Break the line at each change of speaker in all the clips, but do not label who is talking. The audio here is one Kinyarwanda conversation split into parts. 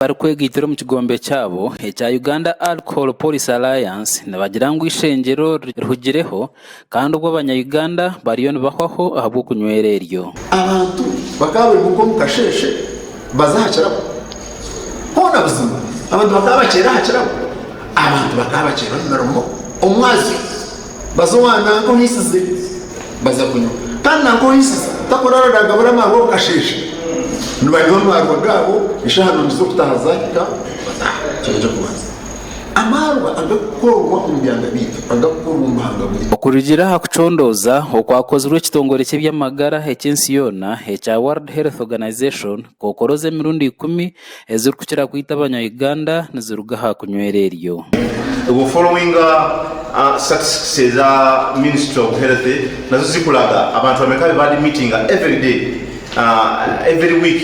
bari kwegitira mu kigombe cyabo cya Uganda Alcohol Policy Alliance nabagira ngo ishengero rugireho kandi ubwo abanya-Uganda bariyo bahwaho ahabwo kunywera eryo
abantu bakawe muko mukasheshe bazahakira hona buzima abantu bakabakera hakira abantu bakabakera narumo umwazi bazowana ko hisize bazakunyo kandi nako hisize takoraraga burama ngo kasheshe nubariho marwa gabo ishahano nizo kutahazakika cyo kubaza amarwa agakorwa umbyanda bitu agakorwa umuhanga muri
okurugira hakucondoza okwakozwe kitongore cy'byamagara h'Insiyona cya World Health Organization kokoroze mirundi 10 ezuri kukira kwita abanya-Uganda niziruga hakunywera eryo
following success Ministry of Health nazo zikulaga abantu bamekabe badi meeting every day every week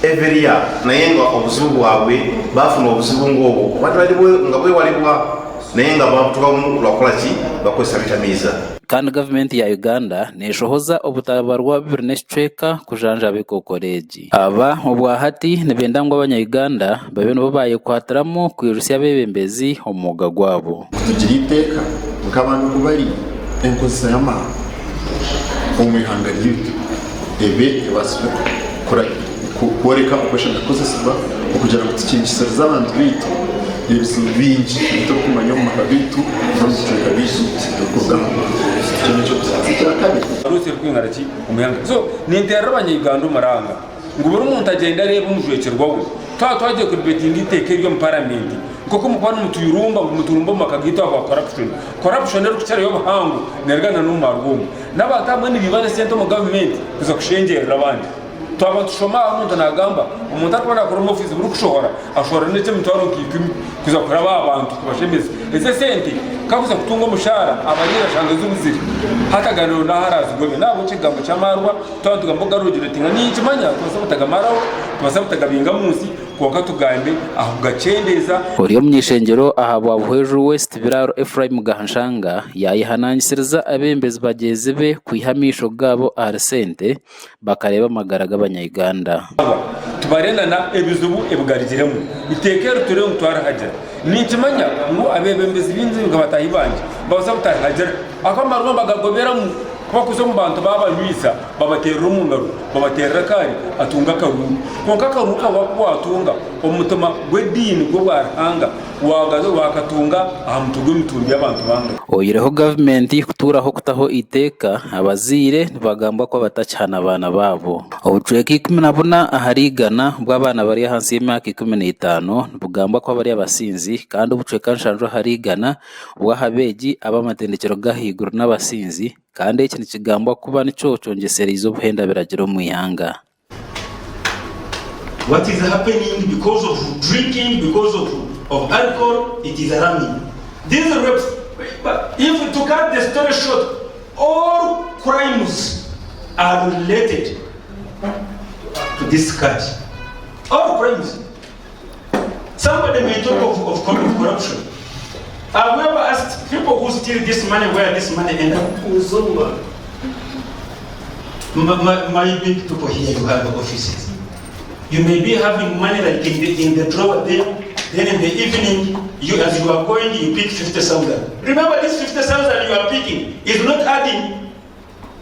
every year nayenga obuzibu bwabwe bafuna obuzibu ngobo batwalibwe ngabwe walibwa nayenga babutukamu lwakolaki bakozesa bitamiza
kandi government ya Uganda neshohoza obutabarwa birneshcheka kujanja bikokoreji aba obwahati nebendangwa abanya-Uganda babeno babaye kwataramo kwirusya bebembezi omuga gwabo
tugira iteka mukabantu kubari enkozesa yama omwihanga ry'ibiti ebe baswe kora koreka ukoshaka kozesibwa ukugira ngo tikingisiriza abantu bitu ibisu bingi bito kumanya mu mabitu n'umutuka bisu dokuga cyo cyakabiri
arutse kwingaraki umuyanga so nintera abanya-Uganda umaranga ngo buri umuntu agenda areba umujwecerwa we twagiye kuri betingi iteke ryo mu parliament koko mukwana mutuyurumba muturumba makagito aba corruption rero kucyari yo bahangu nergana n'umarwumwe n'abatamwe nibibane sento mu government kuza kushengerera abandi twaba tushoma umuntu nagamba umuntu atwana kuri mu office buri kushohora ashora ndetse mutwaro kikimi kuza kuraba abantu kubashemeza ese sente kakuza kutunga umushara abarira shanga z'ubuziri hataganiro na harazi gobe nabo kigambo cyamarwa twadugambo garugire tinga ni ikimanya twasabutaga maraho twasabutaga binga munsi kuwa tugambe aho gacendeza
oriyo myishengero ahabwa buheju West Biraro Ephraim Gahanshanga yayihananyisiriza abembezi bageze be kwihamisho gabo arsente bakareba amagaraga abanya-Uganda
tubarendana ebizubu ebgarigiremo itekero turi mutwara hajya ni ikimanya ngo abebembezi binzi ngabatahi banje babasabutara hajya akamarwa bagagoberamo kwakuze mu bantu babanyisa babatera umungaro babatera kari atunga karuru konka karuka watunga omutuma gwedini gwo baranga wagazo wakatunga ahamutugo mitumbi abantu banga
oyireho government kuturaho kutaho iteka abazire bagamba ko batacana abana babo obucweki 10 aharigana bw'abana bari hansi y'imyaka 15 bugamba ko bari abasinzi kandi ubucweka nshanjo harigana bw'ahabeji abamatendekero gahiguru n'abasinzi kandi ikintu kigamba kuba nico congesera izo buhenda biragiro mu yanga.
What is happening because of drinking, because of alcohol, it is alarming. These reps, but if to cut the story short, all crimes are related to this card. All crimes. Somebody may talk of corruption. Have you ever asked people who steal this money where this money ends up? My big people here, you have offices. You may be having money like in the drawer there, then in the evening, as you are going, you pick 50,000. Remember, this 50,000 you are picking is not adding.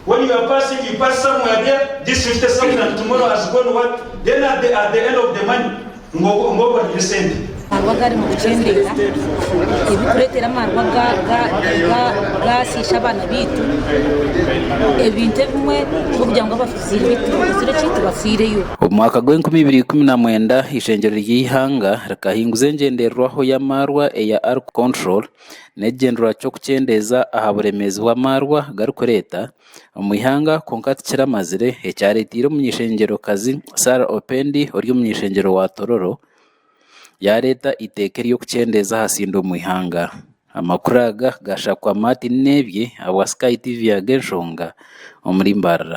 When you are passing, you pass somewhere there, this 50,000 tomorrow has gone what? Then at the end of the money, nobody listen.
Arwagari mu gucendera ibikuretera marwaga gasisha abana bitu ebintu bimwe kugira ngo abafizire bitu basire cyitwa basireyo
umwaka gwa 2019 ishengero ry'ihanga rakahinguze ngenderwaho ya marwa ya Arc Control negendera cyo kucendeza ahaburemezi wa marwa garukoreta umuyihanga konkati kiramazire ecyaretiro mu ishengero kazi Sara Opendi uri mu ishengero wa Tororo ya leta itekeri yo kucendeza hasindo mu ihanga amakuraga gashakwa Martin Nebye awa Sky TV ya Genshonga muri Mbarara.